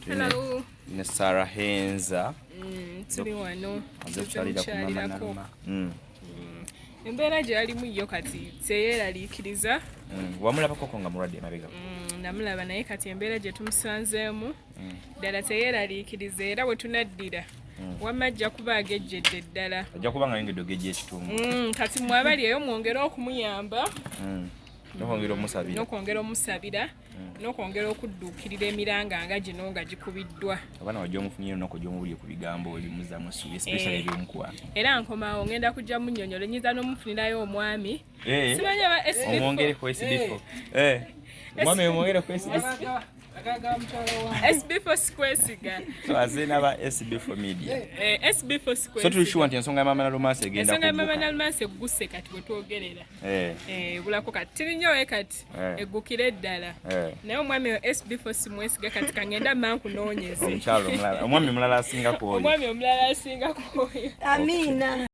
Hello. Ne Sarah Henza. Tuli wano. Azokyalira ku Maama Naluma. Embeera gy'alimu yo kati teyeeraliikiriza. Wamulabako nga mulwadde emabega? Namulaba naye kati embeera gye tumusanzeemu ddala teyeeraliikiriza era bwe tunaddira wamma ajja kuba agejjedde ddala. Ajja kuba nga yengedde ogejja ekitundu. Kati mwabali eyo mwongera okumuyamba. N'okwongera omusabira n'okwongera okudduukirira emiranga nga gino nga gikubiddwa. Abaana wajja omufunira ennaku gy'omubulye ku bigambo ebimuzzaamu essuubi especially eby'omukwano. Era nkomawo ngenda kujja munnyonnyola nnyinza n'omufunirayo omwami. Simanyi aba SB4. Omwongereko SB4. Omwami omwongereko SB4. SB4 sikwesiga. So azina aba SB4 media. SB4 sikwesiga. So tulishuwa nti ensonga ya Maama Nalumansi egenda ensonga ya Maama Nalumansi egguse kati bwe twogerera. Ebulako kati tirinyowe kati eggukire ddala. Naye omwami SB4 simwesiga kati kangenda mankunoonyeze. Omukyalo omulala omwami omulala asinga kwoyo. Omwami omulala asinga kwoyo. Amina.